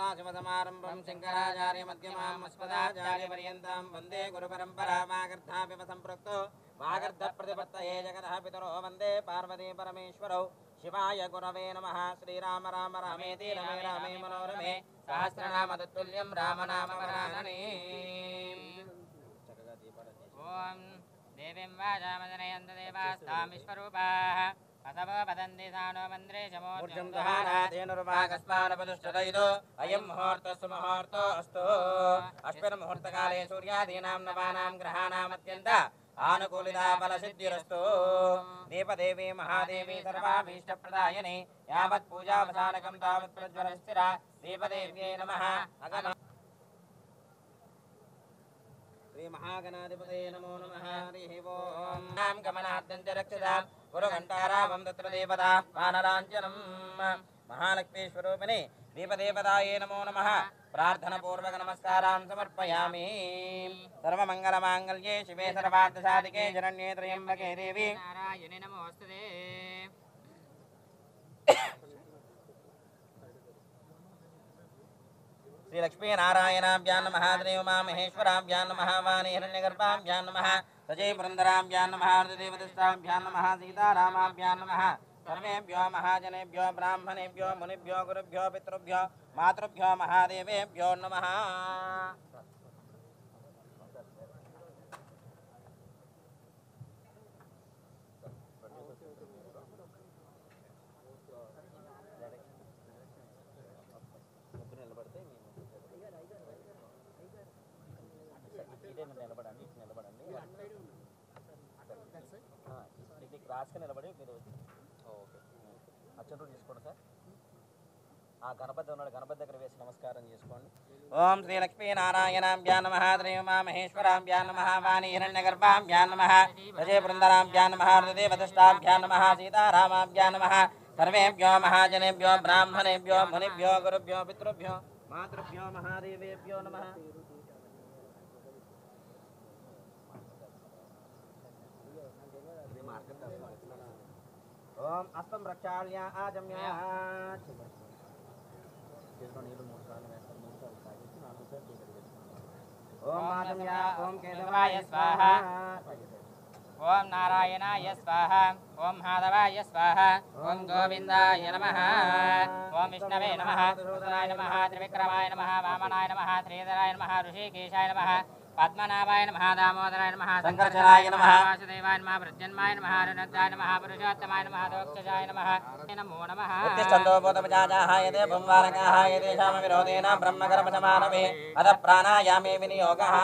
सदाशिवसमारम्भं शङ्कराचार्यमध्यमाम् अस्मदाचार्यपर्यन्तां वन्दे गुरुपरम्परामागर्धाभिव सम्पृक्तो वागर्धप्रतिपत्तये जगतः पितरो वन्दे पार्वती परमेश्वरौ शिवाय गुरवे नमः। श्रीराम राम रामेति रमे रामे मनोरमे सहस्रनाम तत्तुल्यं रामनामवरानने। ओम देवीं वाचामजनयन्त देवास्तां विश्वरूपाः असवो वदन्ति सानो मन्द्रे शमोर्जं दहानादेनुर्वागस्मानपदुष्टदयितो अयं मुहूर्तस्तु मुहूर्तो अस्तु। अश्विनमुहूर्तकाले सूर्यादीनां नवानां ग्रहाणामत्यन्त आनुकूलिता फलसिद्धिरस्तु। दीपदेवी महादेवी सर्वाभीष्टप्रदायिनी यावत् पूजावसानकं तावत् प्रज्वलस्थिरा दीपदेव्यै नमः। श्री महागणाधिपते नमो नमः। हरिः ओम्। नाम गमनार्थं च रक्षितां गुरुघण्टारावं तत्र देवता वानराञ्जनं महालक्ष्मी स्वरूपिणे दीपदेवतायै नमो नमः। प्रार्थनापूर्वक नमस्कारान् समर्पयामि। सर्वमङ्गलमाङ्गल्ये शिवे सर्वार्थसाधिके शरण्ये त्र्यम्बके देवी नारायणे नमोस्तुते। श्री लक्ष्मी नारायणाभ्यां नमः। श्री उमा महेश्वराभ्यां नमः। वाणी हिरण्यगर्भाभ्यां नमः। सजय पुरन्दराभ्यां नमः। देवदस्ताभ्यां नमः। सीतारामाभ्यां नमः। सर्वेभ्यो महाजनेभ्यो ब्राह्मणेभ्यो मुनिभ्यो गुरुभ्यो पितृभ्यो मातृभ्यो महादेवेभ्यो नमः। నిలబడి మీరు ఓకే అచ్చంటూ తీసుకోండి సార్. ఆ గణపతి ఉన్నాడు, గణపతి దగ్గర వేసి నమస్కారం చేసుకోండి. ఓం శ్రీ లక్ష్మీ నారాయణాభ్యాం నమః. శ్రీ ఉమా మహేశ్వరాభ్యాం నమః. వాణి హిరణ్యగర్భాభ్యాం నమః. సజయ బృందరాభ్యాం నమః. దేవదష్టాభ్యాం నమః. సీతారామాభ్యాం నమః. సర్వేభ్యో మహాజనేభ్యో బ్రాహ్మణేభ్యో మునిభ్యో గురుభ్యో పితృభ్యో మాతృభ్యో మహాదేవేభ్యో నమః. ओम अस्तम रक्षाल्य आजम्य ओम आजम्य ओम केशवाय स्वाहा ओम नारायणाय स्वाहा ओम माधवाय स्वाहा ओम गोविंदाय नमः ओम विष्णवे नमः सूदनाय नमः त्रिविक्रमाय नमः वामनाय नमः श्रीधराय नमः ऋषिकेशाय नमः पद्मनाभाय नमः दामोदराय नमः शंकरचराय नमः वासुदेवाय नमः प्रद्युम्नाय नमः रुद्राय नमः पुरुषोत्तमाय नमः दोक्षजाय नमः नमो नमः। उत्तिष्ठन्तो बोधपजाजाहाय ते भुम्वारकाहाय तेषां विरोधेन ब्रह्मकर्मसमानवे अथ प्राणायामे विनियोगः।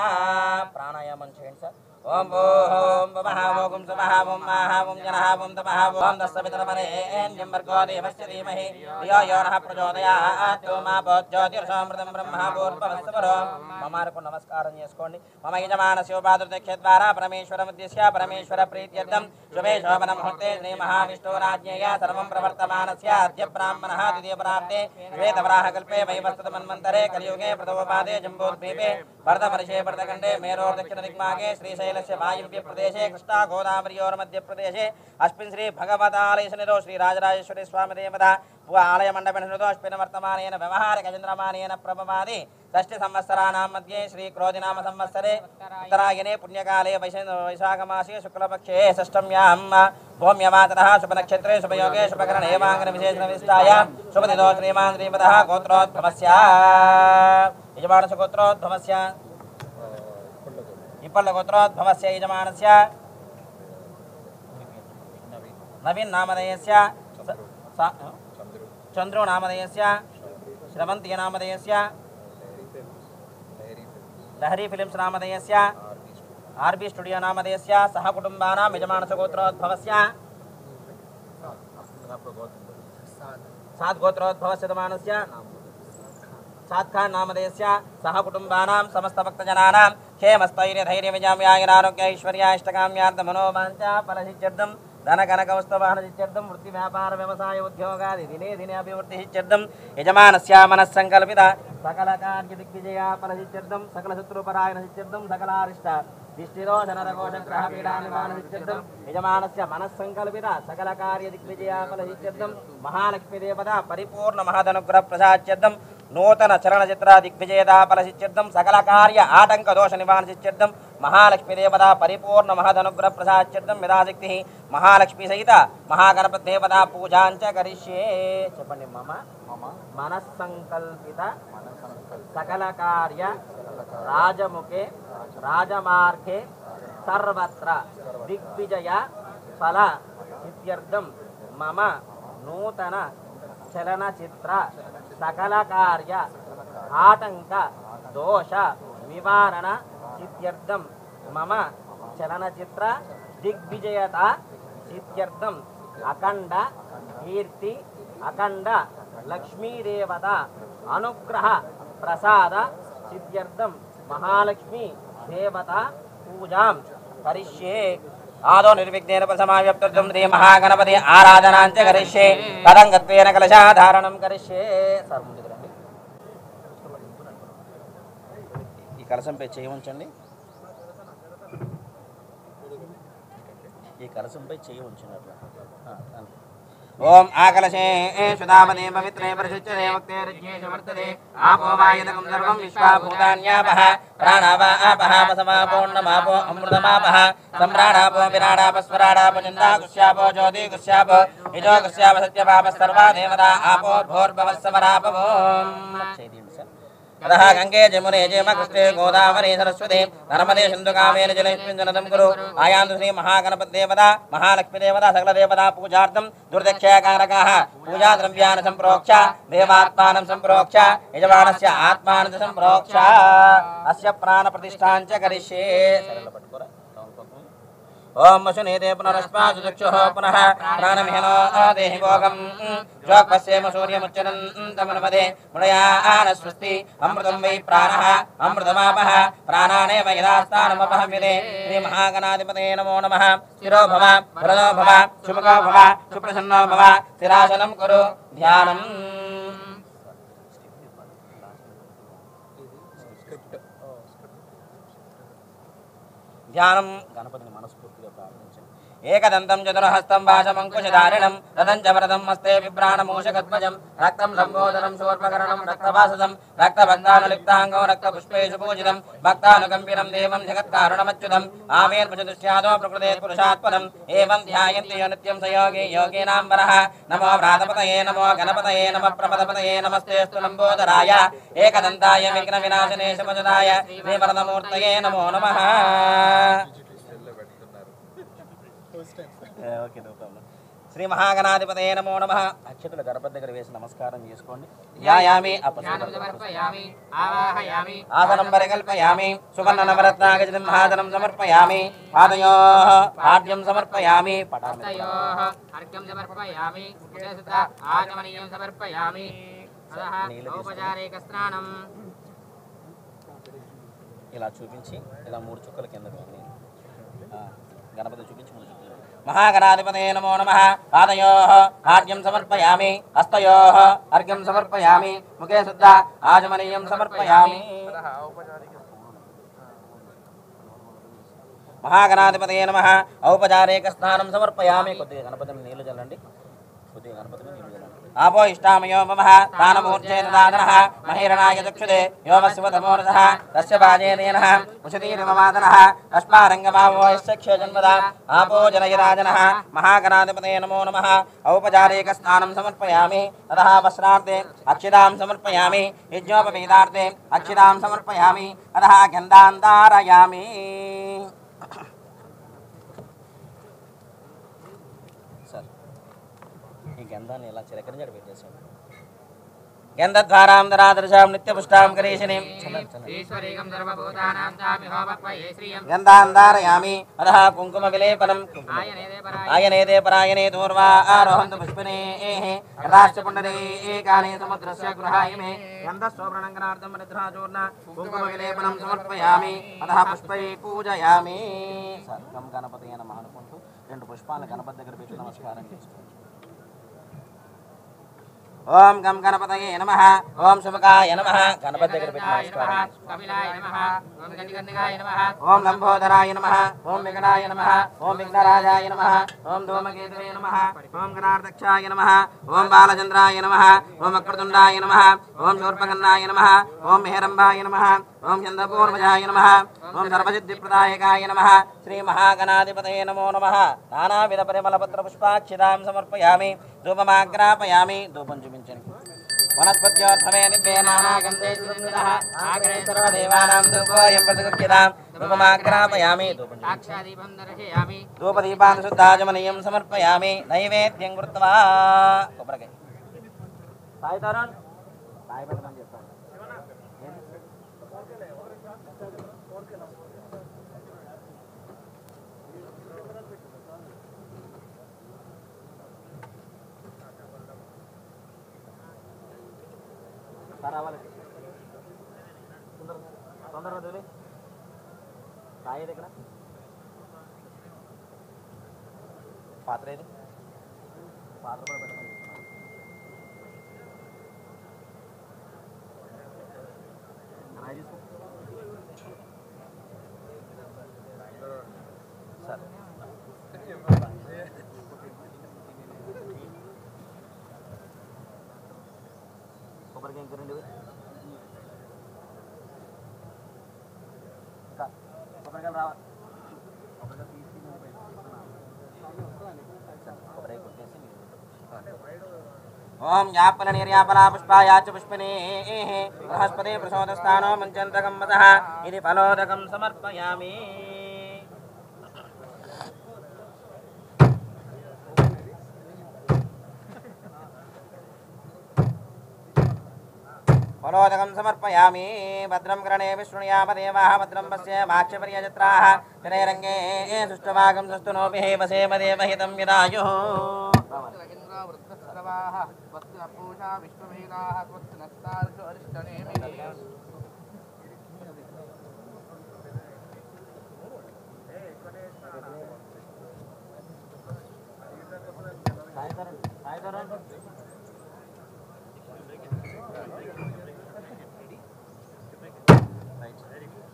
प्राणायामं చేయండి సార్. ओम ओम वमः ओम सुमः ओम मः ओम जनः ओम तमः ओम दस्सवितरमरेण्यं भर्गो देवस्य धीमहि धियो यो नः प्रचोदयात् ओम ज्योतिर्षमृतं ब्रह्म भूर्भुवस्सुवरो। మమారకు నమస్కారం చేసుకోండి. మమ యజమానస్య ఉపాధృతఖ్య ద్వారా పరమేశ్వరముద్దిశ్య పరమేశ్వర ప్రీత్యర్థం శుభే శోభన ముహూర్తే శ్రీ మహావిష్ణురాజ్ఞేయ సర్వం ప్రవర్తమానస్య అద్య బ్రాహ్మణः ద్వితీయ ప్రాప్తే శ్వేతవరాహకల్పే వైవస్వతమన్వంతరే కలియుగే ప్రథమపాదే జంబూద్వీపే భరతవర్షే భరతఖण्डे मेरोर्दक्षिणदिग्भागे श्रीशैलस्य वायुव्य प्रदेशे कृष्णा गोदावरीयोर्मध्ये प्रदेशे अस्मिन् श्री भगवतालयसनिधौ श्री राजराजेश्वरी स्वामी देवता आलय मंडपेन अश्विन वर्तमानेन व्यवहार गजेन्द्रमानेन प्रभवादि षष्टि संवत्सराणां मध्ये श्री क्रोधिनाम संवत्सरे उत्तरायणे पुण्यकाले वैशाखमासे शुक्लपक्षे षष्ठम्यां भौम्यवातरः शुभनक्षत्रे शुभयोगे शुभकरणे एवाङ्गन विशेषणविष्टाय शुभदिनो श्रीमान् श्रीमतः गोत्रोद्भवस्य यजमानस्य गोत्रोद्भवस्य इप्पल्ल गोत्रोद्भवस्य यजमानस्य नवीन नामधेयस्य चंद्रो नामधेयस्य श्रवंती नामधेयस्य लहरी फिल्म्स नामधेयस्य आरबी स्टूडियो नामधेयस्य सह कुटुंबानां यजमानस्य गोत्रोद्भवस्य सात गोत्रोद्भवस्य यजमानस्य सात खान नामधेयस्य सह कुटुंबानां समस्त भक्तजनानां क्षेमस्थैर्य धैर्य विजयारोग्य ऐश्वर्याष्टकाम्यार्थ मनोवांఛा फलसिद्ध्यर्थं धन कनकवस्तुवाहनसिद्ध्यर्थं वृत्ति व्यापार व्यवसाय उद्योगादि दिने दिने अभिवृद्धिसिद्ध्यर्थं यजमानस्य मनस्संकल्पिता सकल कार्य दिग्विजया फलसिद्ध्यर्थं सकल शत्रुपरायणसिद्ध्यर्थं सकलारिष्ट दिष्टिरोधनरघोषग्रहपीडानिवारणसिद्ध्यर्थं यजमानस्य मनस्संकल्पिता सकल कार्य दिग्विजया फलसिद्ध्यर्थं महालक्ष्मी देवता परिपूर्ण महदनुग्रह प्रसाद्यर्थं నూతన చలనచిత్ర దిగ్విజేత ఫలసిద్ధ్యర్థం సకల కార్య ఆటంక దోష నివారణసిద్ధ్యర్థం మహాలక్ష్మీ దేవత పరిపూర్ణ మహదనుగ్రహ ప్రసాద్యర్థం యథాశక్తి మహాలక్ష్మీ సహిత మహాగణపతి దేవత పూజాంచ కరిష్యే. చెప్పండి. మమ మనస్సంకల్పిత సకల కార్య రాజముఖే రాజమార్గే సర్వత్ర దిగ్విజయ ఫల సిద్ధ్యర్థం మమ నూతన చలనచిత్ర సకల కార్య ఆటంక దోష నివారణ సిద్ధ్యర్థం మమ చలనచిత్ర దిగ్విజయత సిద్ధ్యర్థం అఖండ కీర్తి అఖండ లక్ష్మీదేవత అనుగ్రహ ప్రసాద సిద్ధ్యర్థం మహాలక్ష్మీ దేవత పూజాం కరిష్యే. ఆదో నిర్విఘ్నేన సమావ్యాప్త్యర్థం శ్రీ మహాగణపతి ఆరాధనాంచ కరిష్యే. తదంగత్వేన కలశాధారణం కరిష్యే. ఈ కలశంపై చేయి ఉంచండి. ఈ కలశంపై చేయి ఉంచినట్లు. ఓం ఆకలశే సుధామదే పవిత్రే పరిశుచ్యతే వక్తే వర్తతే ఆపో వాయుదకం సర్వం విశ్వాభూతాన్యాపః ప్రాణావాపః పసమాపోర్ణమాపో అమృతమాపః సమ్రాడాపో విరాడాపస్వరాడాపో చందాకుశ్యాపో జ్యోతికుశ్యాపో యజోకుశ్యాప సత్యపాపస్సర్వా దేవతా ఆపో భోర్భవస్సమరాపవో. अतः गंगे जमुने जयम कृष्णे गोदावरी सरस्वती नर्मदे सिंधु कावेरी जलेस्मिन् जलदं कुरु. आयान्तु श्री महागणपति देवता महालक्ष्मी देवता सकल देवता पूजार्थं दुर्दक्षयकारकाः पूजा द्रव्यान् संप्रोक्ष देवात्मानं संप्रोक्ष यजमानस्य आत्मानं संप्रोक्ष अस्य प्राण प्रतिष्ठां च करिष्ये. ओम वसुनेते पुनरस्मासुचक्षुः पुनः प्राणमिहनो देहि भोगं ज्योक्पस्येम सूर्यमुच्चरन्तमनुपदे मुनयानस्वस्ति अमृतं वै प्राणः अमृतमापः प्राणानेव यदास्तानमपहव्यते. श्रीमहागणाधिपतये नमो नमः. स्थिरो भव वरदो भव शुभगो भव सुप्रसन्नो भव. स्थिरासनं कुरु ध्यानम्. ధ్యానం గణపతిని మనస్ఫూర్తిగా ప్రార్థించండి. ఏకదంతం చతురహస్తం వాసమంకుశధారిణం రథం చ వరదం హస్తే విభ్రాణమూషకధ్వజం రక్తం సంబోధనం శూర్పకరణం రక్తవాసదం రక్తబంధానులిప్తాంగం రక్తపుష్పేషు పూజితం భక్తానుకంపినం దేవం జగత్కారుణమచ్యుతం ఆవేర్భుజదుష్యాదో ప్రకృతే పురుషాత్పరం ఏవం ధ్యాయంతి యో నిత్యం సయోగి యోగీనాం వరః. నమో వ్రాతపతయే నమో గణపతయే నమ ప్రమదపతయే నమస్తేస్తు లంబోదరాయ ఏకదంతాయ విఘ్న వినాశనే శమజదాయ శ్రీవరదమూర్తయే నమో నమః. శ్రీ మహాగణాధిపతయే నమో నమః. అక్షతుల గణపతి దగ్గర వేసి నమస్కారం చేసుకోండి. ధ్యాయామి ఆసనం పరికల్పయామి సువర్ణ నవరత్నాగజం మహాదనం సమర్పయామి పాదయోః పాద్యం సమర్పయామి పటాయోః అర్ఘ్యం సమర్పయామి ఆచమనీయం సమర్పయామి. ఔపచారిక స్నానం ఇలా చూపించి ఇలా 3 చుక్కల కింద గణపతి చూపించి 3 చుక్కలు. महागणाधिपतये नमो नमः. पादयोः आर्घ्यं समर्पयामि हस्तयोः अर्घ्यं समर्पयामि मुखे शुद्ध आचमनीयं समर्पयामि. महागणाधिपतये नमः. औपचारिक स्नानं समर्पयामि. కొద్దిగా గణపతిని నీళ్లు చల్లండి. కొద్దిగా గణపతిని నీళ్లు చల్లండి. आपो इष्टामयो ममः दानमूर्च्छेददानः महीरणाय चक्षुदे योमस्वतमोरसः तस्य पाजेनेनः उषतीरिममादनः तस्मारङ्गमावो यस्य जन्मदा आपो जनयराजनः. महागणाधिपतये नमो नमः. औपचारिकस्नानं समर्पयामि. ततः वस्त्रार्थे अक्षितां समर्पयामि. यज्ञोपवीतार्थे अक्षितां समर्पयामि. अतः गन्धान् धारयामि. గంధాన్ని ఇలా చిలకరించడం పెట్టేసాం. గంధద్వారాం దరాదర్శాం నిత్యపుష్టాం కరీషిణీం గంధాన్ ధారయామి. అధః కుంకుమ విలేపనం ఆయనేదే పరాయణే దూర్వా ఆరోహంతు పుష్పినేః యథాశ్చ పుండరీకాని సముద్రస్య గృహాయమే గంధస్వప్రణంగనార్థం నిద్రాచూర్ణ కుంకుమ విలేపనం సమర్పయామి. అధః పుష్పై పూజయామి. సర్వం గణపతయే నమః అనుకుంటూ 2 పుష్పాలను గణపతి దగ్గర పెట్టి నమస్కారం చేసుకోండి. ఓం గం గణపతయే నమః ఓం శుభకాయ నమః గణపతి దగ్గర పెట్టి నమస్కారం కపిలాయ నమః ఓం గణిగణికాయ నమః ఓం లంబోదరాయ నమః ఓం విఘ్నాయ నమః ఓం విఘ్నరాజాయ నమః ఓం ధూమకేతవే నమః ఓం గణార్దక్షాయ నమః ఓం బాలచంద్రాయ నమః ఓం వక్రతుండాయ నమః ఓం శూర్పకర్ణాయ నమః ఓం మెహరంబాయ నమః ఓం చంద్రపూర్వజాయ నమః ఓం సర్వసిద్ధిప్రదాయకాయ నమః శ్రీ మహాగణాధిపతయే నమో నమః నానావిధ పరిమళపత్ర పుష్పాక్షితాం సమర్పయామి ధూపమాగ్రాపయామి ధూపం చూపించండి వనస్పత్యోర్భవే నివ్యే నానాగంధే సుగంధినః ఆగ్రే సర్వదేవానాం ధూపోయం ప్రతిగృహ్యతాం ధూపమాగ్రాపయామి ధూపం సాక్షాదీపం దర్శయామి ధూపదీపాన్ శుద్ధాచమనీయం సమర్పయామి నైవేద్యం కృత్వా కొబ్బరికాయ సాయి తరుణ్ సాయి భద్రం చెప్తాను తొందరగా వదిలే సాయి దగ్గర పాత్ర ఏది పాత్ర కూడా పెట్టమని సార్ కొబ్బరికి ఇంకా రెండు కొబ్బరికాయలు రావాలి ఓం యాపల నిర్యాపలా పుష్పాయాచ పుష్పనే బృహస్పతి ప్రసోదస్థానో మంచంతకం మదః ఇది ఫలోదకం సమర్పయామి ఫలోదకం సమర్పయామి భద్రం కరణే విష్ణుయామదేవాః భద్రం పశ్య మాక్షపర్యజత్రాః శరైరంగే సుష్టవాగం సస్తునోభిః వసేమదేవహితం యదాయుః పూజా విశ్వవేదాః స్వస్తినస్తార్షు అరిష్టనేమిః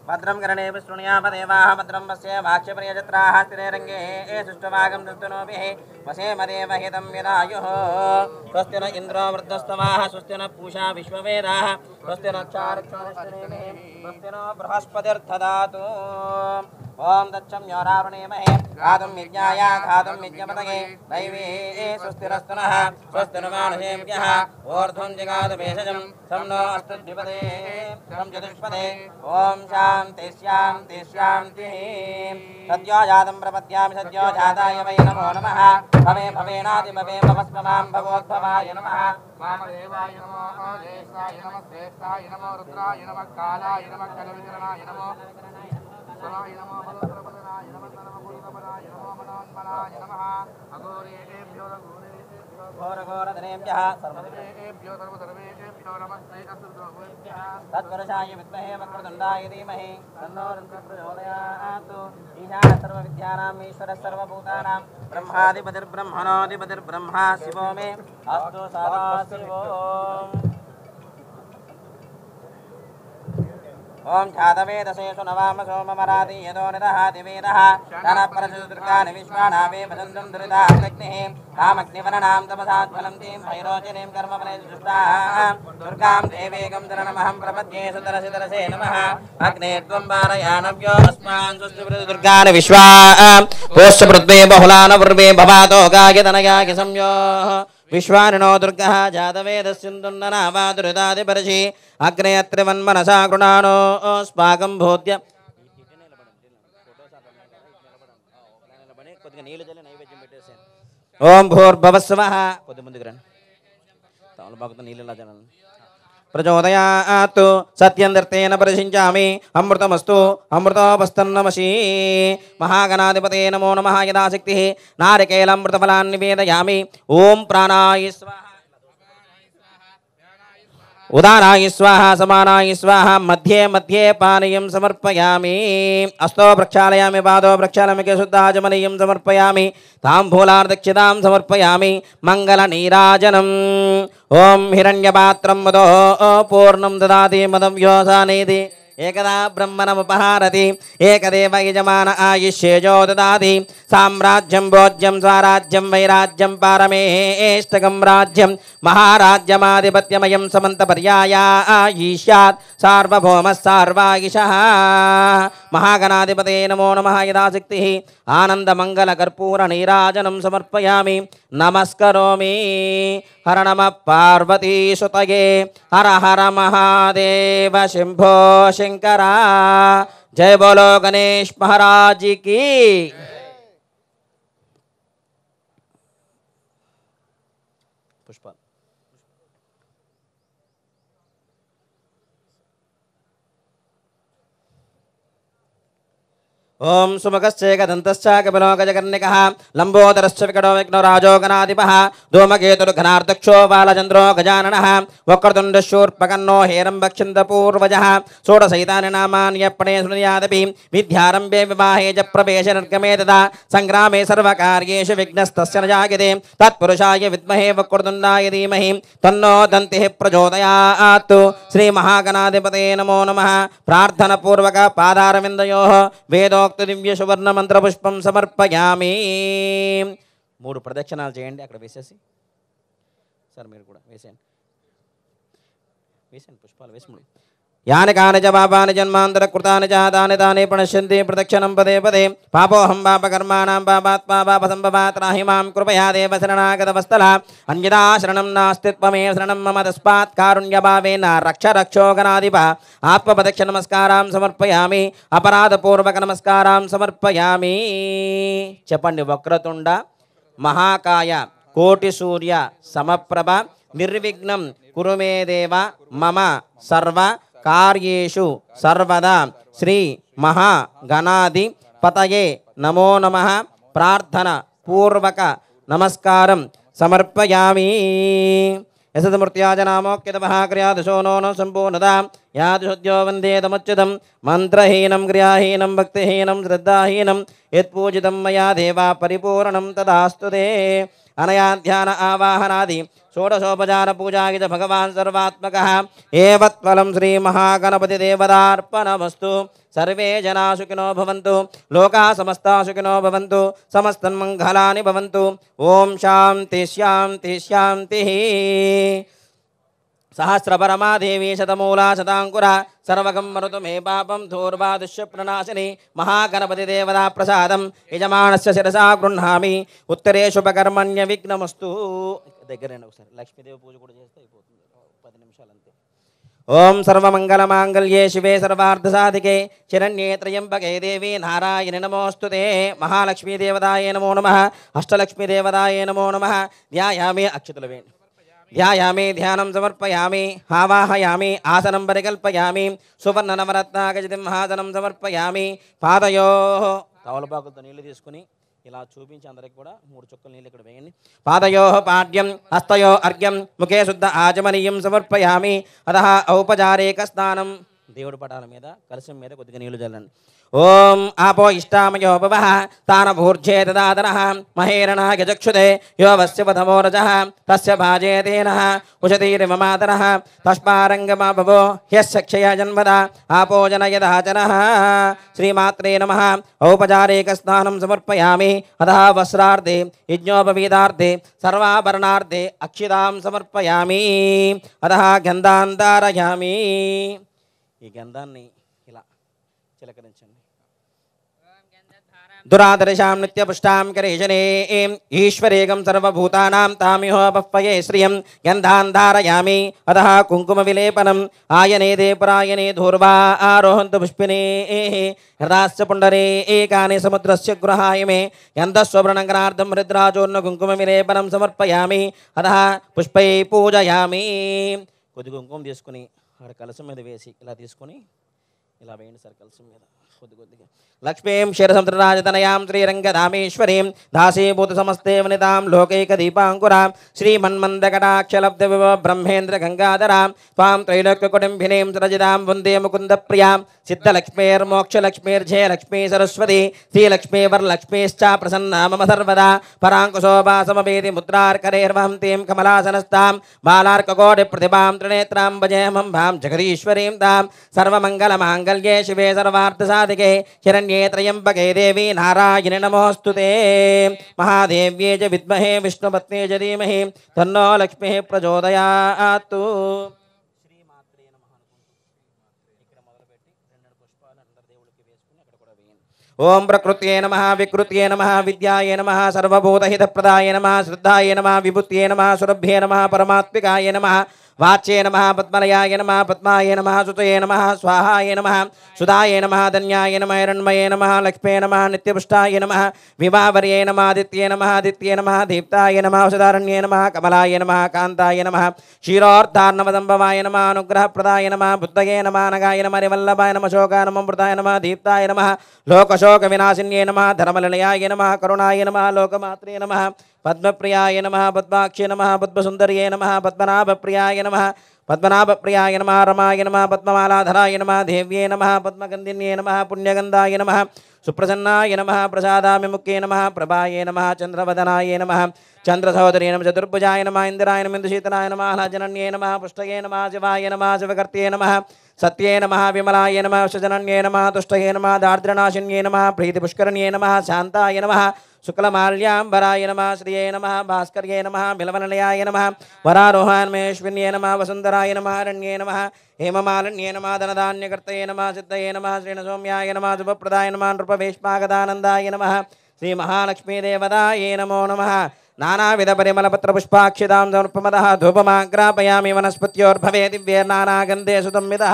భద్రం కరణే విష్ణుయామదేవాః భద్రం పశ్య మాక్షపర్యజత్రాః స్థిరేరంగే సుష్టవాగం సస్తునోభిః వసేమదేవహితం యదాయుః స్వస్తి న ఇంద్రో వృద్ధస్తవాః స్వస్తి న పూషా విశ్వవేదాః స్వస్తి నక్షారక్షోరిష్టనేమిః స్వస్తి నో బృహస్పతిర్దదాతు ఓం దక్షమ్యోరావృణేమహే గాతుం యజ్ఞాయ ఘాతుం యజ్ఞపతగే దైవీ స్వస్తిరస్తు నః స్వస్తి ను మానుషేభ్యः ఊర్ధ్వం జిగాతు భేషజం సం నో అస్తు ద్విపదే సం చతుష్పదే ఓం శాంతి శాంతి శాంతి సద్యో జాతం ప్రపద్యామి సద్యో జాతాయ వై నమో నమః భవే భవేనాది భవే భవస్మమాం భవోద్భవాయ నమః వామదేవాయ నమో జ్యేష్ఠాయ నమః శ్రేష్ఠాయ నమో రుద్రాయ నమః కాలాయ నమః కలవికరణాయ నమో సవాయ నమో బలప్రపదనాయ నమః సర్వభూతపదాయ నమో మనాన్మనాయ నమః అఘోరేభ్యో ఘోరఘోరధనేభ్యः సర్వదేవేభ్యో సర్వసర్వేభ్యో నమస్తే అసురగోభ్యः తత్పురుషాయ విద్మహే వక్రతుండాయ ధీమహి తన్నో రుద్రః ప్రచోదయాత్ ఈశానः సర్వవిద్యానాం ఈశ్వరः సర్వభూతానాం బ్రహ్మాధిపతిర్బ్రహ్మణోధిపతిర్బ్రహ్మా శివో మే అస్తు సదాశివో ఓం ఛాదవేదసేషు నవామ సోమమరాది యదో నిదహాతి వేదః ధనపరశుదుర్గాని విశ్వానావే భజంతం దురితాగ్నిః కామగ్నివరణాం తపసాజ్వలంతీం భైరోచనీం కర్మఫలేషు దుష్టాః దుర్గాం దేవీగం ధరణమహం ప్రపద్యే సుతరసితరసే నమః అగ్నే త్వం వారయానవ్యో అస్మాన్ స్వస్తి దుర్గాని విశ్వా పోష్యపృథ్వే బహుళాన పూర్వే భవాతో గాయతనయాకి సంయోః విశ్వానినో దుర్గః జాతవేదస్యుందున్ననావాదురిదాదిపరిషి అగ్నే అత్రివన్మనసా కృణానో స్పాగం భూత్య ఓం భూర్భవస్వః కొద్ది ముందుకు రండి తమలపాకుతో నీళ్ళు ఇలా జనాలి ప్రచోదయాత్ సత్యందర్తేన పరిశించామి అమృతమస్తు అమృతోపస్తన్నమసి మహాగణాధిపతే నమో నమః యథాశక్తి నారికేళమృతఫలాన్ని నివేదయామి ఓం ప్రాణాయ స్వాహా उदानाय स्वाहा समानाय स्वाहा मध्ये मध्ये पानीयं समर्पयामि अस्तो प्रक्षालयामि पादो प्रक्षालयामि शुद्धाचमनीयं समर्पयामि ताम्बूलार्दक्षितां समर्पयामि मङ्गलनीराजनम् ॐ हिरण्यपात्रं मदो पूर्णं ददाति मदं व्योसानेति एकदा ब्रह्मणमुपहारति एकदेव यजमान आयुष्येजो ददाति साम्राज्यं भोज्यं स्वराज्यं वैराज्यं पारमेष्टकं राज्यं महाराज्यमाधिपत्यमयं समन्तपर्यायायिष्यात् सार्वभौमः सार्वायुषः महागणाधिपते नमो नमः यदाशक्तिः आनन्दमङ्गलकर्पूरनीराजनं समर्पयामि नमस्करोमि हर नमः पार्वतीसुतये हर हर महादेव शंभो शंकरा जय बोलो गणेश महाराज की पुष्प ओम सुमुखश्चेकदन्तश्च कपिलो गजकर्णिकः लम्बोदरश्च विकटो विघ्नो राजो गणाधिपः धूमकेतुर्घनार्दक्षो बालचन्द्रो गजाननः वक्रतुण्डशूर्पकर्णो हेरम्बक्षिन्दपूर्वजः षोडशैतानि नामानि यप्पणे शृणुयादपि विद्यारम्भे विवाहे च प्रवेशे निर्गमे तथा सङ्ग्रामे सर्वकार्येषु विघ्नस्तस्य न जायते तत्पुरुषाय विद्महे वक्रतुण्डाय धीमहि तन्नो दन्तिः प्रचोदयात् श्रीमहागणाधिपते नमो नमः प्रार्थनापूर्वक पादारविन्दयोः वेदोक्त दिव्य सुवर्ण मंत्र पुष्पं समर्पयामि मूడు ప్రదక్షిణాలు చేయండి అక్కడ వేసేసి సార్ మీరు కూడా వేసేయండి పుష్పాలు వేసి यानि कानि च पापानि जन्मान्तरकृतानि च तानि तानि प्रणश्यन्ति प्रदक्षिणं पदे पदे पापोऽहं पापकर्माणां पापात्मा पापसम्भवात् त्राहि मां कृपया देव शरणागतवत्सला अन्यथा शरणं नास्ति त्वमेव शरणं मम तस्मात् कारुण्यभावेन रक्ष रक्षो गणाधिप आत्मप्रदक्षिणनमस्कारां समर्पयामि अपराधपूर्वकनमस्कारां समर्पयामि చెప్పండి వక్రతుండ महाकाय कोटिसूर्य समप्रभ निर्विघ्नं कुरु मे देव मम सर्व कार्येषु सर्वदा श्री महागणाधिपतये नमो नमः प्रार्थना पूर्वक नमस्कारं समर्पयामि यशदमूर्त्याजनामोक्यतमः क्रियादशो नो सम्पूर्णता यादुषद्यो वन्देतमुच्युतं मन्त्रहीनं क्रियाहीनं भक्तिहीनं श्रद्धाहीनं यत्पूजितं मया देवा परिपूर्णं तदास्तु ते अनया ध्यान आवाहनादि षोडशोपचार पूजा च भगवान् सर्वात्मकः एवत्फलं श्री महागणपति देवतार्पणमस्तु सर्वे जना सुखिनो भवन्तु लोकाः समस्ता सुखिनो भवन्तु समस्तन्मङ्गलानि भवन्तु ओम शान्ति शान्ति शान्तिः सहस्रपरमा देवी शतमूला शताङ्कुरा सर्वगं मरुतु मे पापं धूर्वा दुष्यप्रणाशिनी महागणपति देवता प्रसादं यजमानस्य शिरसा गृह्णामि उत्तरेषुपकर्मण्य विघ्नमस्तु దగ్గరేనా ఒకసారి లక్ష్మీదేవి పూజ కూడా చేస్తే అయిపోతుంది 10 నిమిషాలు అంతే ఓం సర్వమంగళమాంగళ్యే శివే సర్వార్థసాధికే శరణ్యే త్రయంబకే దేవి నారాయణి నమోస్తుతే మహాలక్ష్మీ దేవతాయే నమో నమః అష్టలక్ష్మీ దేవతాయే నమో నమః ధ్యాయామి అక్షతలు వేయండి ध्यायामि ध्यानं समर्पयामि आवाहयामि आसनं परिकल्पयामि सुवर्ण नवरत्नागजतिं महासनं समर्पयामि पादयोः తవలపాకులతో నీళ్లు తీసుకుని ఇలా చూపించి అందరికి కూడా 3 చుక్కల నీళ్లు ఇక్కడ వేయండి పాదయోః పాడ్యం హస్తయో అర్ఘ్యం ముఖే శుద్ధ ఆచమనీయం సమర్పయామి అతః ఔపచారిక స్నానం దేవుడి పటాల మీద కలశం మీద కొద్దిగా నీళ్లు చల్లండి ओम आपो इष्टामयो भवः तानभूर्जे ददातनः महेरणः गजक्षुते यो वस्य पथमो रजः तस्य भाजे तेनः उशतीर्ममातरः तस्मारङ्गमा भवो ह्यस्य क्षया जन्मदा आपो जनयदाचनः श्रीमात्रे नमः औपचारिकस्नानं समर्पयामि अतः वस्त्रार्थे यज्ञोपवीतार्थे सर्वाभरणार्थे अक्षितां समर्पयामि अतः गन्धान् धारयामि ఈ గంధాన్ని ఇలా చిలకరించండి दुरादर्शां नित्यपुष्टां करेशने ईश्वरेगं सर्वभूतानां तामिहोपह्वये श्रियं गन्धान् धारयामि अतः कुङ्कुमविलेपनम् आयने देपरायणे धूर्वा आरोहन्तु पुष्पिने हृदाश्च पुण्डरे एकानि समुद्रस्य गृहाय मे गन्धस्ववर्णगणार्धं हृद्राजोन्न कुङ्कुमविलेपनं समर्पयामि अतः पुष्पै पूजयामि కొద్ది కుంకుమ తీసుకుని అక్కడ కలశం మీద వేసి ఇలా తీసుకుని ఇలా వేయండి సార్ కలశం మీద लक्ष्मीं क्षीरसमुद्रराजतनयां श्रीरङ्गधामेश्वरीं दासीभूतसमस्ते वनितां लोकैकदीपाङ्कुरां श्रीमन्मन्दकटाक्षलब्धविभव ब्रह्मेन्द्रगङ्गाधरां त्वां त्रैलोक्यकुटुम्बिनीं सुरजितां वन्दे मुकुन्दप्रियां सिद्धलक्ष्मीर्मोक्षलक्ष्मीर्जयलक्ष्मी सरस्वती श्रीलक्ष्मीवरलक्ष्मीश्च प्रसन्ना मम सर्वदा पराङ्कुशोभासमवेदि मुद्रार्करेर्वहन्तीं कमलासनस्तां बालार्ककोटिप्रतिभां त्रिनेत्रां भजेऽहं भां जगदीश्वरीं तां सर्वमङ्गलमाङ्गल्ये शिवे सर्वार्थसाधिके हिरण्ये त्र्यम्बके देवी नारायणि नमोऽस्तुते महादेव्ये च विद्महे विष्णुपत्नी च धीमहि तन्नो लक्ष्मीः प्रचोदयात् ओम प्रकृत्ये नमः विकृत्ये नमः विद्याय नमः सर्वभूतहितप्रदाय नमः श्रद्धाय नमः विभूत्ये नमः सुरभ्ये नमः परमात्मिकाय नमः वाच्ये नमः पद्मलयाय नमः पद्माय नमः सुतये नमः स्वाहाय नमः सुधाय नमः धन्याय नमः हिरण्मये नमः लक्ष्मे नमः नित्यपुष्टाय नमः विवावर्ये नमः आदित्ये नमः दीप्ताय नमः औषधारण्ये नमः कमलाय नमः कान्ताय नमः क्षीरोर्धार्णवदम्भवाय नमः अनुग्रहप्रदाय नमः बुद्धये नमः नगाय नमः हरिवल्लभाय नमः शोकाय नमः मृताय नमः दीप्ताय नमः लोकशोकविनाशिन्ये नमः धर्मनिलयाय नमः करुणाय नमः लोकमात्रे नमः पद्मप्रियाय नमः पद्माक्षे नमः पद्मसुन्दर्ये नमः पद्मनाभप्रियाय नमः पद्मनाभप्रियाय नमः रमाय नमः पद्ममालाधराय नमः देव्ये नमः पद्मगन्धिन्ये नमः पुण्यगन्धाय नमः सुप्रसन्नाय नमः प्रसादाभिमुखे नमः प्रभाये नमः चन्द्रवदनाय नमः चन्द्रसहोदर्ये नमः चतुर्भुजाय नमः इन्द्राय नमः इन्दुशीतलाय नमः जनन्ये नमः पुष्टये नमः शिवाय नमः शिवकर्त्ये नमः सत्ये नमः विमलाय नमः विषजनन्ये नमः तुष्टये नमः दारिद्र्यनाशिन्ये नमः प्रीतिपुष्करण्ये नमः शान्ताय नमः शुक्लमाल्याम्बराय नमः श्रिये नमः भास्कर्ये नमः बिलवनिलयाय नमः वरारोहान्मेश्विन्ये नमः वसुन्धराय नमः अरण्ये नमः हेममालिन्ये नमः धनधान्यकर्तये नमः सिद्धये नमः श्रीणसौम्याय नमः शुभप्रदाय नमः नृपवेश्मागदानन्दाय नमः श्रीमहालक्ष्मीदेवतायै नमो नमः नानाविधपरिमलपत्रपुष्पाक्षितां समर्पमतः धूपमाग्रापयामि वनस्पत्योर्भवे दिव्यैर्नानागन्धे सुतंवितः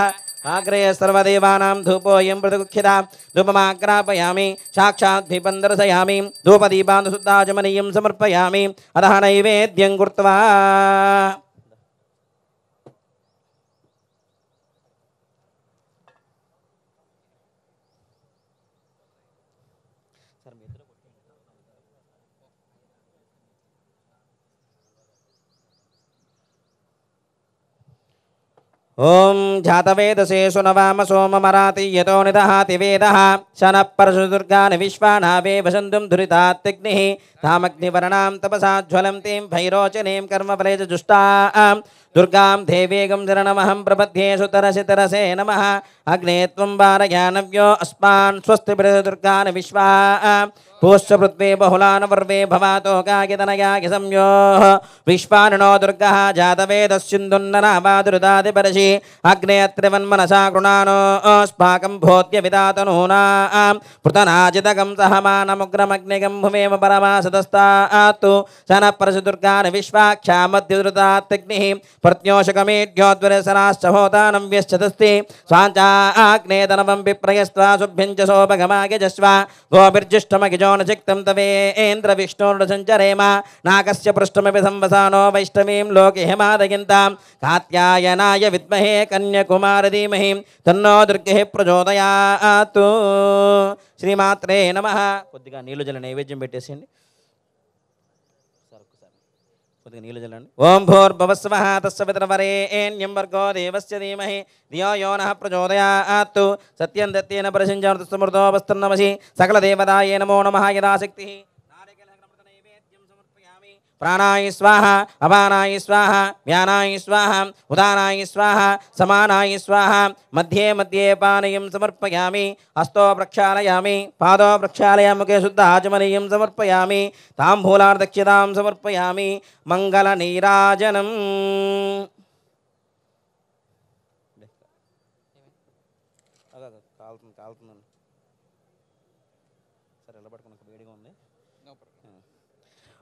आग्रे सर्वदेवानां धूपोऽयं प्रतिगुख्यता धूपमाग्रापयामि साक्षात् दर्शयामि धूपदीपान्तशुद्धाचमनीयं समर्पयामि अतः नैवेद्यं कृत्वा ओम जातवेदसे सुनवाम सोममराति यतो निदहाति वेदः शनः परशुदुर्गान् विश्वानावे वसन्तुं दुरितात्यग्निः तामग्निवर्णां तपसा ज्वलन्तीं भैरोचनीं कर्मफले च जुष्टां दुर्गां देवीगं शरणमहं प्रपद्ये सुतरसितरसे नमः अग्ने त्वं वारयानव्यो अस्मान् स्वस्तिभिर्दुर्गान् विश्वा पूश्च पृथ्वी बहुलान् वर्वे भवातो गायतनयाय संयोः विश्वानिनो दुर्गः जातवेदस्सिन्धुन्ननावादुरुदादिपरशि अग्ने त्रिवन्मनसा गृणानो अस्माकं भोत्य विदातनूनां पृतनाजितकं सहमानमुग्रमग्निगं भुवेम परमासदस्तात्तु शनः परशुदुर्गान् विश्वाक्षामद्युदृतात्यग्निः प्रत्योषकमेढ्योद्वरसराश्च होतानं व्यश्चतस्ति स्वाञ्चाग्ने तनवं विप्रयस्त्वा शुभ्यं च सोपगमाय जस्व गोभिर्जिष्टमगिजो न चिक्तं तवेन्द्र विष्णुर्सञ्चरेम नागस्य पृष्ठमपि संवसानो वैष्णवीं लोके हेमादयन्तां कात्यायनाय विद्महे कन्याकुमारी धीमहि तन्नो दुर्गे प्रचोदयात् श्रीमात्रे नमः కొద్దిగా నీళ్ళు జల నైవేద్యం పెట్టేసేయండి కొద్దిగా నీళ్ళు జలండి ఓం భూర్భువస్వః తస్సవితుర్వరేణ్యం భర్గో దేవస్య ధీమహి ధియో యో నః ప్రచోదయాత్ సత్యం దత్తేన పరిశుంజామృత సమృతో వస్తన్నమసి సకల దేవతాయే నమో నమః యదాశక్తిః प्राणाय स्वाहा अपानाय स्वाहा व्यानाय स्वाहा उदानाय स्वाहा समानाय स्वाहा मध्ये मध्ये पानीयं समर्पयामि हस्तो प्रक्षालयामि पादो प्रक्षालयामि मुखे शुद्ध आचमनीयं समर्पयामि ताम्बूलार्दक्षतां समर्पयामि मङ्गलनीराजनम्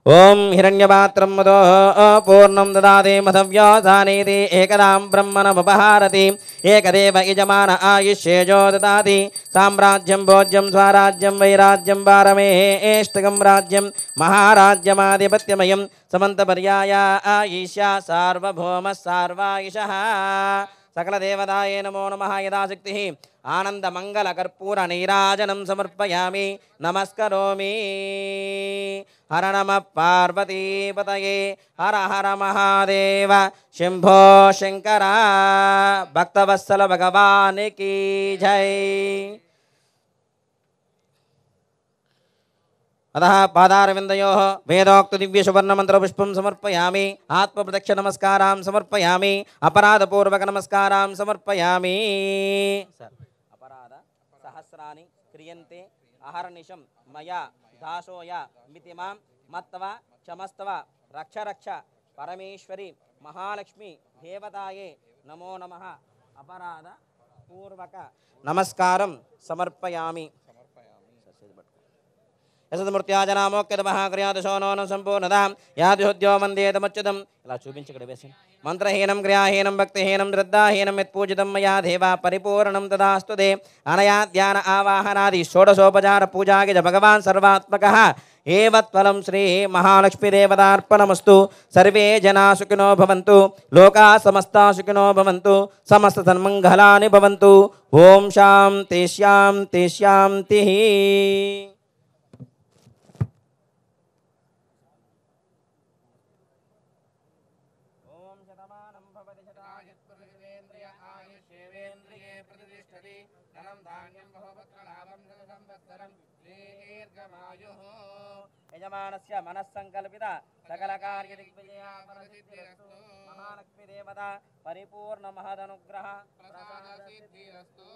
ओम हिरण्यपात्रं मदो पूर्णं ददाति मधव्योसानीति एकदां ब्रह्मणमुपहारति एकदेव यजमान आयुष्येजो ददाति साम्राज्यं भोज्यं स्वराज्यं वैराज्यं पारमेष्टकं राज्यं महाराज्यमाधिपत्यमयं समन्तपर्याया आयुष्या सार्वभौमः सार्वायुषः सकलदेवतायै नमो नमः यदाशक्तिः आनन्दमङ्गलकर्पूरनीराजनं समर्पयामि नमस्करोमि हर नमः पार्वतीपतये हर हर महादेव शम्भो शङ्कर भक्तवत्सल भगवान् की जय अतः पादारविन्दयोः वेदोक्तदिव्यसुवर्णमन्त्रपुष्पं समर्पयामि आत्मप्रदक्षिणनमस्कारान् समर्पयामि अपराधपूर्वकनमस्कारान् समर्पयामि अपराधसहस्राणि क्रियन्ते अहर्निशं मया दासोय मिति मां मत्वा क्षमस्त्व रक्ष रक्ष परमेश्वरी महालक्ष्मी देवताये नमो नमः अपराधपूर्वक नमस्कारं समर्पयामि యశమూర్త్యాజనామోక్యమహాక్రియాదశోనోనం సంపూర్ణదాం యాదిహోద్యో వందేతమచ్యుతం ఇలా చూపించి ఇక్కడ వేసి మంత్రహీనం క్రియాహీనం భక్తిహీనం శ్రద్ధాహీనం యత్పూజితం మయా దేవా పరిపూర్ణం తదాస్తు తే అనయా ధ్యాన ఆవాహనాది షోడశోపచార పూజాగిజ భగవాన్ సర్వాత్మకః ఏవత్ఫలం శ్రీ మహాలక్ష్మీదేవతార్పణమస్తు సర్వే జనా సుఖినో భవంతు లోకా సమస్తా సుఖినో భవంతు సమస్త సన్మంగళాని భవంతు ఓం శాంతి శాంతి శాంతి యజమానస్య మనస్సంకల్పిత సకల కార్య దిగ్విజయా ఫలసిద్ధిరస్తు మహాలక్ష్మీ దేవత పరిపూర్ణ మహదనుగ్రహ ప్రసాదసిద్ధిరస్తు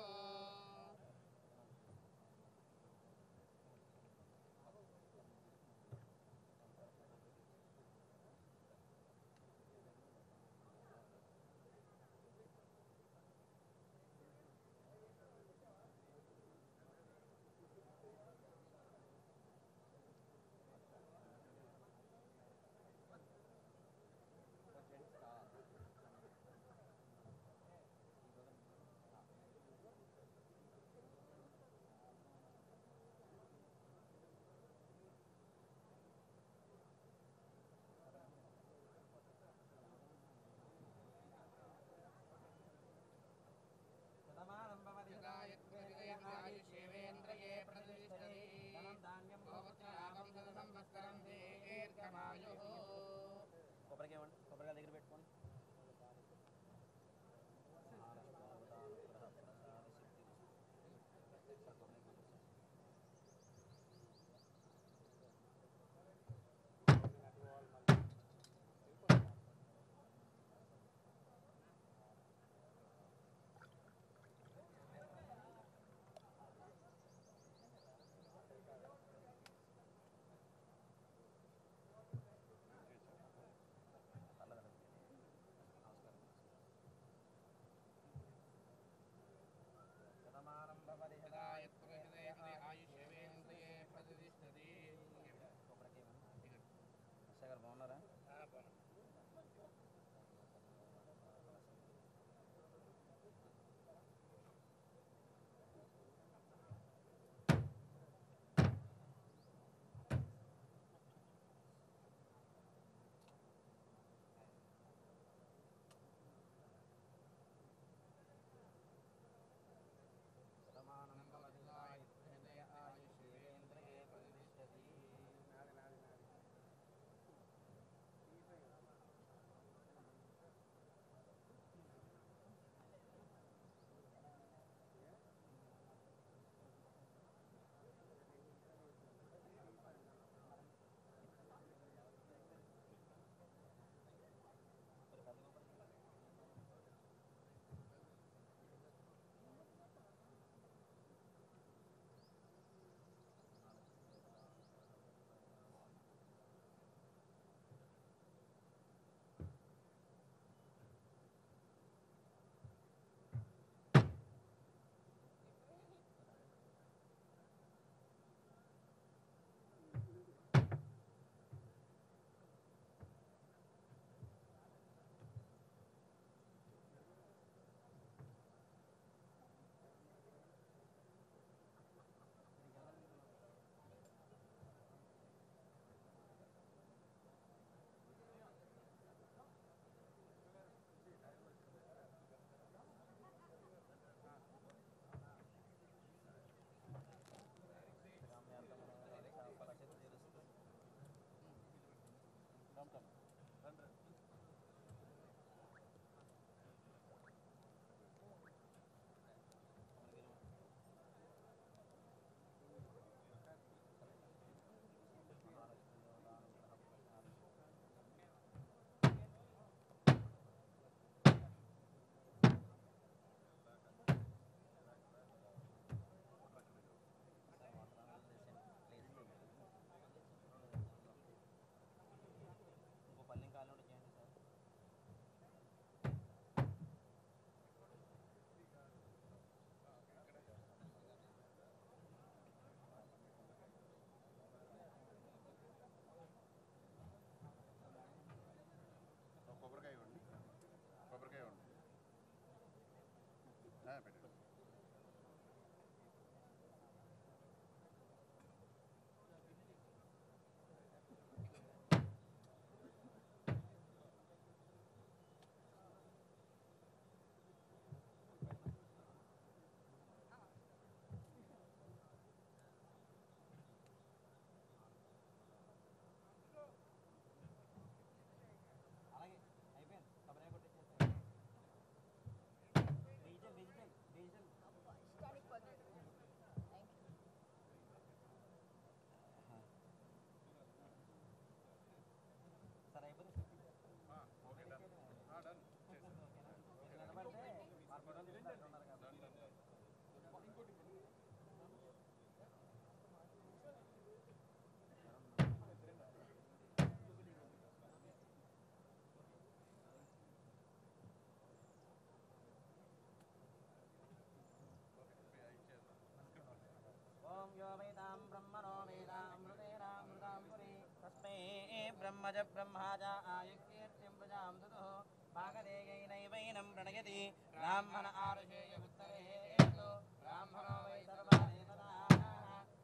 ब्रह्मज ब्रह्माज आयुक्तीर्तिं प्रजां ददुः भागधेयैनैवैनं प्रणयति ब्राह्मण आरुषेय उत्तरेतो ब्राह्मणो वै सर्वा देवताः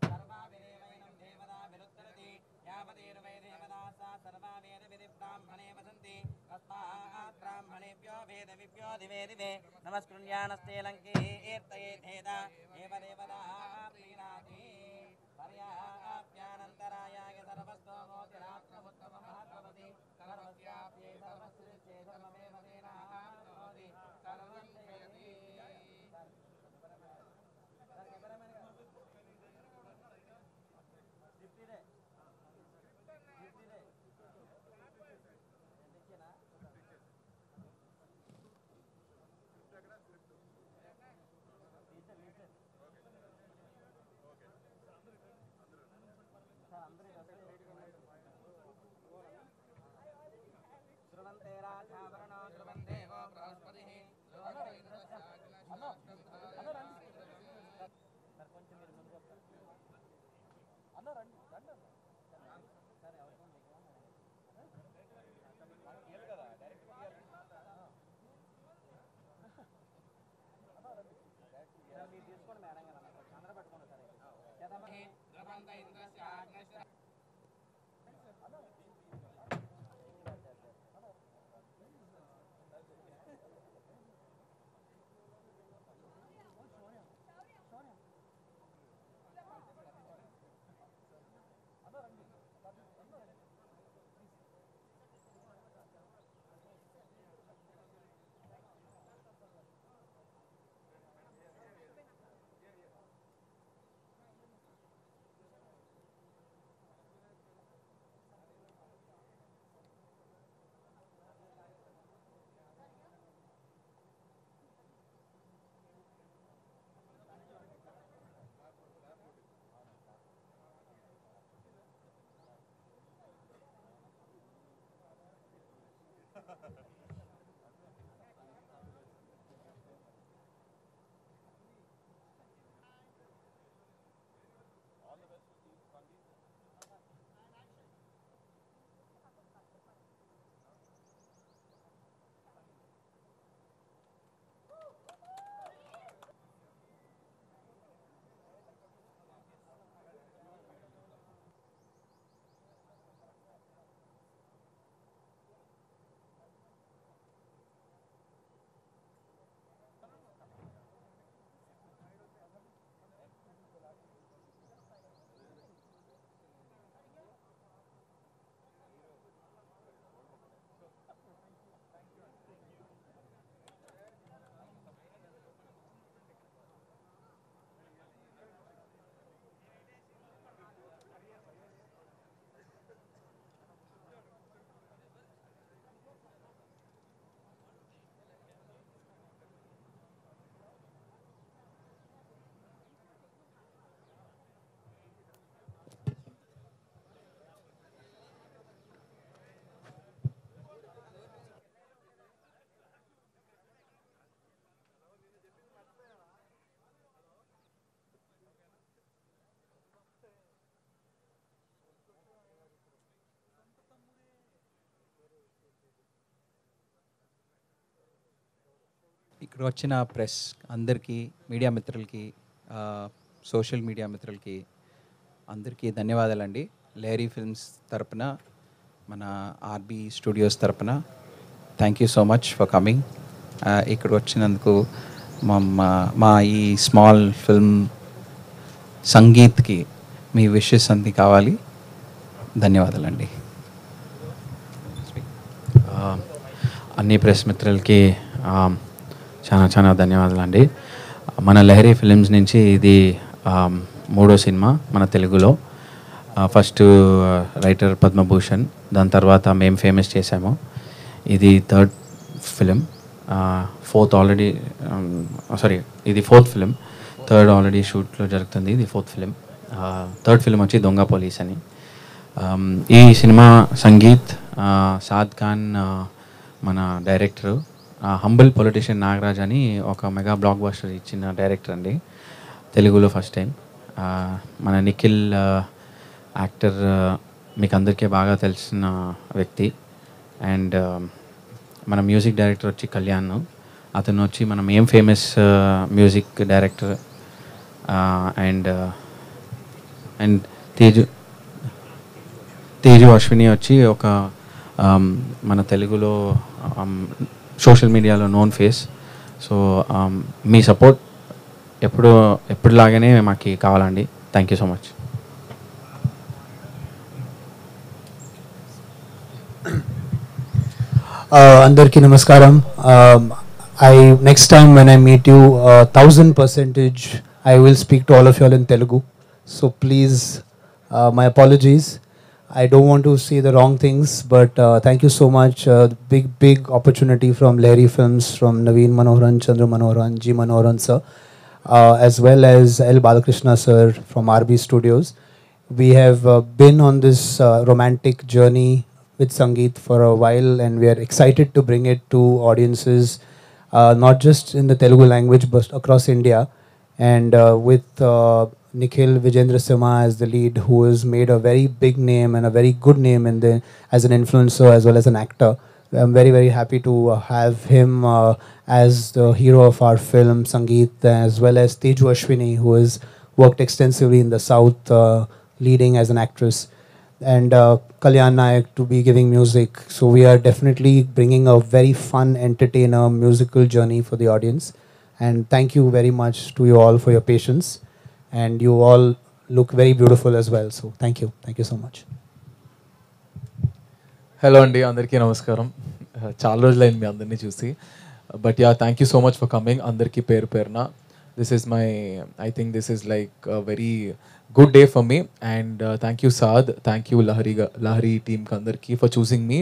सर्वा विदेवैनं देवता विरुद्धरति यावदेर्वै देवता सा सर्वा वेदविधि ब्राह्मणे वसन्ति तस्मात् ब्राह्मणेभ्यो वेदविभ्यो दिवे दिवे नमस्कृण्यानस्ते लङ्कीर्तये धेदा एव देवता प्रीणाति पर्याप्यानन्तरायाय सर्वस्तोमोतिरात्रमुत्तमः भवति सर्वस्याप्ये सर्वस्ये सर्वमेव तेनाप्नोति सर्वं जयति ध्रुवन्ते राजावरणो ध्रुवन्ते वो बृहस्पतिः తీసుకోండి మేడం గారు అందరూ పట్టుకోండి సరే ధ్రువంత ఇంద్రస్య ఆగ్నేశ్వర ఇక్కడ వచ్చిన ప్రెస్ అందరికీ, మీడియా మిత్రులకి, సోషల్ మీడియా మిత్రులకి అందరికీ ధన్యవాదాలండి. లహరి ఫిల్మ్స్ తరపున, మన ఆర్బీ స్టూడియోస్ తరపున thank you so much for coming. ఇక్కడ వచ్చినందుకు మా ఈ స్మాల్ ఫిల్మ్ సంగీత్కి మీ విషెస్ అన్ని కావాలి. ధన్యవాదాలండి. అన్ని ప్రెస్ మిత్రులకి చాలా ధన్యవాదాలండి. మన లహరి ఫిలిమ్స్ నుంచి ఇది మూడో సినిమా మన తెలుగులో. ఫస్ట్ రైటర్ పద్మభూషణ్, దాని తర్వాత మేము ఫేమస్ చేసాము. ఇది థర్డ్ ఫిలిం. ఇది ఫోర్త్ ఫిలిం. థర్డ్ ఆల్రెడీ షూట్లో జరుగుతుంది. ఇది ఫోర్త్ ఫిలిం. థర్డ్ ఫిలిం వచ్చి దొంగ పోలీస్ అని. ఈ సినిమా సంగీత్ సాద్ ఖాన్ మన డైరెక్టరు. హంబుల్ పొలిటీషియన్ నాగరాజ్ అని ఒక మెగా బ్లాక్ బస్టర్ ఇచ్చిన డైరెక్టర్ అండి, తెలుగులో ఫస్ట్ టైం. మన నిఖిల్ యాక్టర్ మీకు అందరికీ బాగా తెలిసిన వ్యక్తి. అండ్ మన మ్యూజిక్ డైరెక్టర్ వచ్చి కళ్యాణ్. అతను వచ్చి మనం ఏం famous music director. And and Teju Ashwini వచ్చి ఒక మన తెలుగులో సోషల్ మీడియాలో నోన్ ఫేస్. సో మీ సపోర్ట్ ఎప్పుడులాగానే మాకు కావాలండి. Thank you so much. Andarki namaskaram. Next time when I meet you, 1000% I will speak to all of you all in Telugu. So please, my apologies. I don't want to say the wrong things, but thank you so much. Big opportunity from Lahiri Films, from Naveen Manoharan, Chandra Manoharan, G Manoharan sir, as well as L Balakrishna sir from RB Studios. We have been on this romantic journey with Sangeet for a while, and we are excited to bring it to audiences, not just in the Telugu language but across India. And with Nikhil Vijendra Sima as the lead, who has made a very big name and a very good name as an influencer as well as an actor. I'm very happy to have him as the hero of our film Sangeet, as well as Teju Ashwini, who has worked extensively in the South, leading as an actress, and Kalyan Nayak to be giving music. So we are definitely bringing a very fun, entertainer, musical journey for the audience. And thank you very much to you all for your patience. And you all look very beautiful as well. So thank you so much. Hello అండి, అందరికీ నమస్కారం. చాలా రోజులైంది మీ అందరినీ చూసి. But yeah, thank you so much for coming. అందరికీ పేరు పేరున I think this is like a very good day for me. And thank you Saad, thank you Lahiri team kandarki for choosing me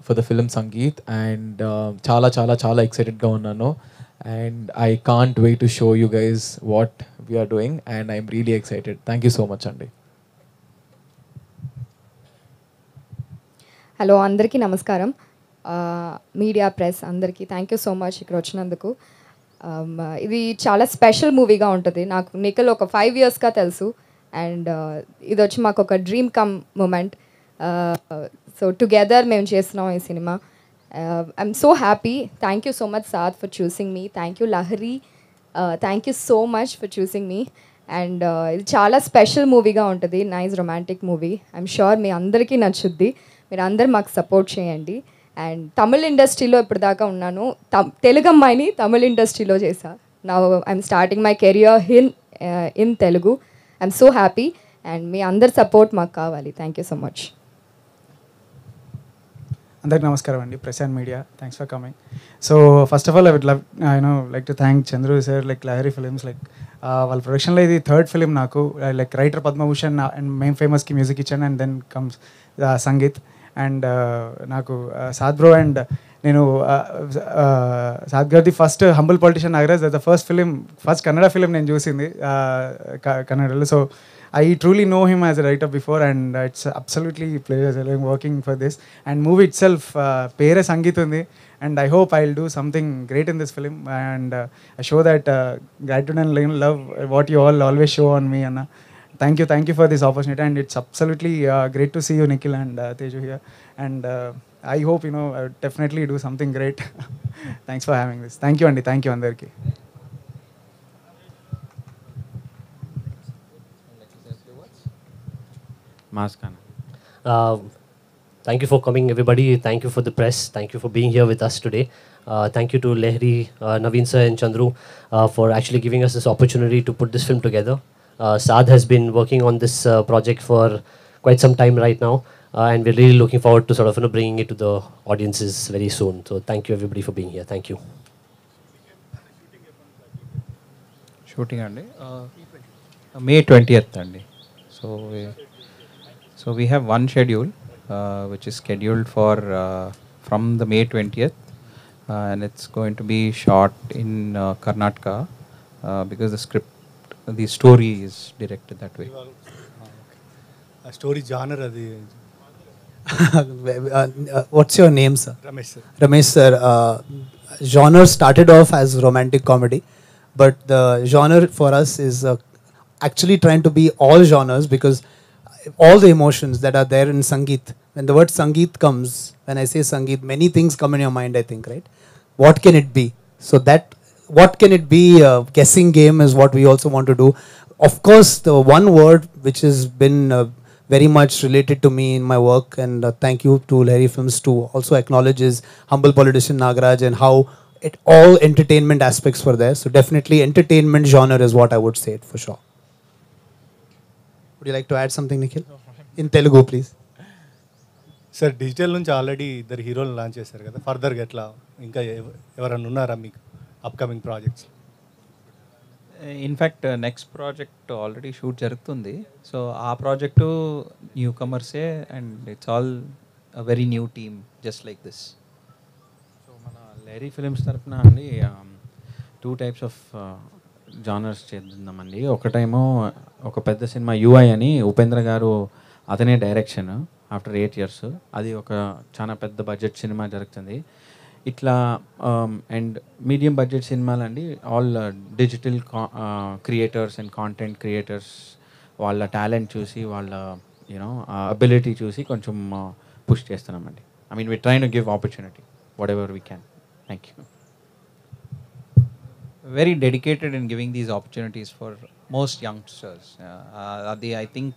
for the film Sangeet. And చాలా excited ga unnanu, and I can't wait to show you guys what we are doing, and I'm really excited. Thank you so much andi. Hello, అందరికీ నమస్కారం. Media press అందరికీ thank you so much ఇక్కడ వచ్చినందుకు. ఇది చాలా special మూవీగా ఉంటుంది. నాకు నిఖిల్ ఒక 5 yearsగా తెలుసు, అండ్ ఇది వచ్చి మాకు ఒక dream come moment. So together మేము చేస్తున్నాం ఈ సినిమా. I'm so happy. Thank you so much Saad for choosing me. Thank you Lahari, thank you so much for choosing me. And ఇది చాలా స్పెషల్ మూవీగా ఉంటుంది, nice romantic movie. I'm sure మీ అందరికీ నచ్చుద్ది. మీరు అందరు మాకు సపోర్ట్ చేయండి. అండ్ తమిళ్ ఇండస్ట్రీలో ఇప్పటిదాకా ఉన్నాను, తెలుగు అమ్మాయిని తమిళ్ ఇండస్ట్రీలో చేశా. Now I'm starting my career in Telugu. I'm so happy, and మీ అందరి సపోర్ట్ మాకు కావాలి. Thank you so much. అందరికి నమస్కారం అండి, press and media, thanks for coming. So first of all I would like to thank Chandru sir, like Lahari films. Like వాళ్ళ ప్రొడక్షన్లో ఇది 3rd ఫిలిం నాకు. Like writer Padmabhushan and main ఫేమస్కి మ్యూజిక్ ఇచ్చాను, and then comes Sangeet. And నాకు సాద్ బ్రో అండ్ నేను సాద్ గారిది first humble politician Nagaraj, the first Kannada film నేను చూసింది కన్నడలో. So I truly know him as a writer before, and it's absolutely pleasure working for this. And movie itself, pere Sangeet undi, and I hope I'll do something great in this film, and I show that gratitude and love what you all always show on me. Anna, thank you for this opportunity, and it's absolutely great to see you Nikhil and Teju here, and I hope I will definitely do something great. Thanks for having this. Thank you Andy, thank you andarki. Thank you for coming, everybody. Thank you for the press. Thank you for being here with us today. Thank you to Lahiri, Naveen sir and Chandru for actually giving us this opportunity to put this film together. Saad has been working on this project for quite some time right now, and we're really looking forward to sort of bringing it to the audiences very soon. So thank you everybody for being here. Thank you. Shooting అండి May 20th అండి. So we have one schedule which is scheduled for from the May 20th, and it's going to be shot in Karnataka because the story is directed that way. Story genre adi. What's your name, sir? Ramesh sir. Ramesh sir, genre started off as romantic comedy, but the genre for us is actually trying to be all genres, because all the emotions that are there in Sangeet. When the word Sangeet comes, when I say Sangeet, many things come in your mind, I think, right? What can it be? So that, what can it be? Guessing game is what we also want to do. Of course, the one word which has been very much related to me in my work, and thank you to Lahiri Films to also acknowledge, is humble politician Nagaraj, and how it all entertainment aspects were there. So definitely entertainment genre is what I would say it for sure. Would you like to add something, Nikhil? In Telugu, please. Sir digital నుంచి already ఇద్దరు హీరోలు launch చేశారు కదా, ఫర్దర్గా ఎట్లా ఇంకా ఎవరన్నా ఉన్నారా మీకు upcoming projects? In fact next project already shoot జరుగుతుంది. సో ఆ ప్రాజెక్టు న్యూ కమర్సే, and it's all very new team just like this. So మన లేరీ ఫిలిమ్స్ తరఫున అండి 2 types ఆఫ్ జానర్స్ చేద్దామండి. ఒకటేమో ఒక పెద్ద సినిమా యూఐ అని ఉపేంద్ర గారు, అతనే డైరెక్షన్ ఆఫ్టర్ 8 years. అది ఒక చాలా పెద్ద బడ్జెట్ సినిమా జరుగుతుంది. ఇట్లా అండ్ మీడియం బడ్జెట్ సినిమాలు అండి all digital creators and content creators వాళ్ళ టాలెంట్ చూసి, వాళ్ళ యూనో అబిలిటీ చూసి కొంచెం పుష్ చేస్తున్నామండి. I mean we trying to give opportunity whatever we can. Thank you. Very dedicated in giving these opportunities for most youngsters. I think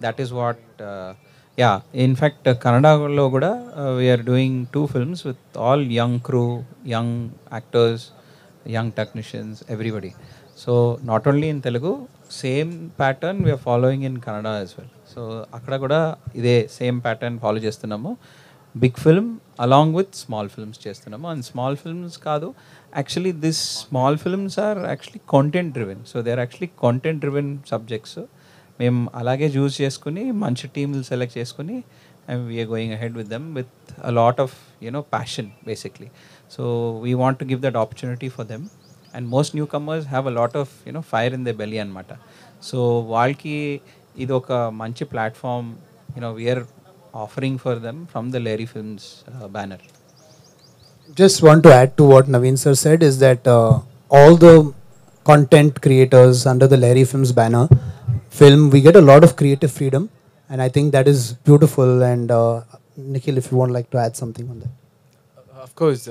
that is what, in fact, Kannada kuda we are doing 2 films with all young crew, young actors, young technicians, everybody. So not only in Telugu, same pattern we are following in Kannada as well. So akkada kuda ide same pattern follow chestunnamo. Big film along with small films చేస్తున్నాము. And small films కాదు, actually this small films are actually content driven. So they are actually content driven subjects. మేము అలాగే choose చేసుకుని మంచి టీమ్లు select చేసుకుని and we are going ahead with them with a lot of passion basically. So we want to give that opportunity for them. And most newcomers have a lot of fire in the belly అనమాట. సో వాళ్ళకి ఇది ఒక మంచి platform we are offering for them from the Lahiri Films banner. Just want to add to what Naveen sir said, is that all the content creators under the Lahiri Films banner film, we get a lot of creative freedom, and I think that is beautiful. And Nikhil, if you want like to add something on that. Of course,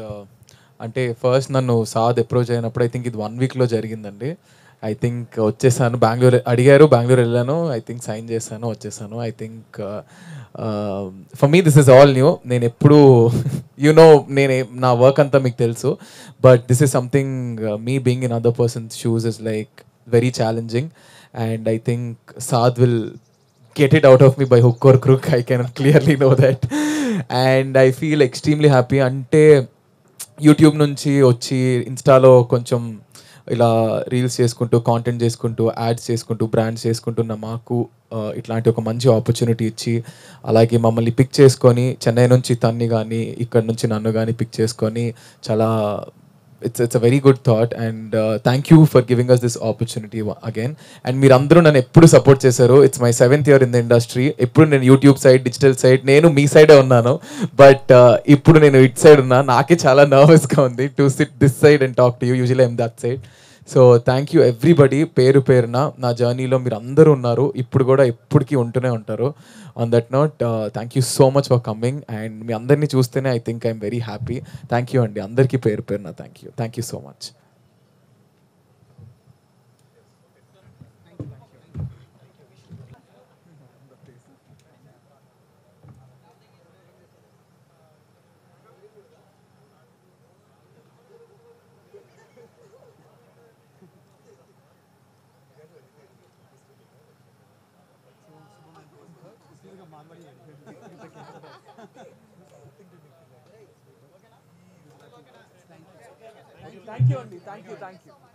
అంటే first నన్ను Saad approach అయినప్పుడు I think ఇది 1 weekలో జరిగిందండి. I think వచ్చేసాను, బెంగళూరు అడిగారు, బెంగళూరు వెళ్ళాను, I think sign చేశాను, వచ్చేసాను. I think for me this is all new. నేను ఎప్పుడు నా వర్క్ అంతా మీకు తెలుసు, but this is something me being in other persons shoes is like very challenging, and I think Saad will get it out of me by hook or crook. I can clearly know that, and I feel extremely happy. అంటే YouTube నుంచి వచ్చి ఇన్స్టాలో కొంచెం ఇలా reels చేసుకుంటూ, content చేసుకుంటూ, ads చేసుకుంటూ, brands చేసుకుంటున్న మాకు ఇట్లాంటి ఒక మంచి ఆపర్చునిటీ ఇచ్చి, అలాగే మమ్మల్ని పిక్ చేసుకొని చెన్నై నుంచి తన్ని కానీ ఇక్కడ నుంచి నన్ను కానీ పిక్ చేసుకొని, చాలా it's a very good thought, and thank you for giving us this opportunity again. And మీరందరూ నన్ను ఎప్పుడు సపోర్ట్ చేశారు. It's my 7th year in the industry. ఎప్పుడు నేను యూట్యూబ్ సైడ్, డిజిటల్ సైడ్, నేను మీ సైడే ఉన్నాను, బట్ ఇప్పుడు నేను ఇట్ సైడ్ ఉన్నా. నాకే చాలా నర్వస్గా ఉంది to SIT this side and talk to you. Usually I'm that side. So thank you everybody, పేరు పేరున నా జర్నీలో మీరు అందరూ ఉన్నారు, ఇప్పుడు కూడా ఎప్పటికీ ఉంటూనే ఉంటారు. On that note, thank you so much for coming, and మీ అందరినీ చూస్తేనే I think I'm very happy. Thank you అండి, అందరికీ పేరు పేరున thank you so much. Thank you, Andy. Thank you.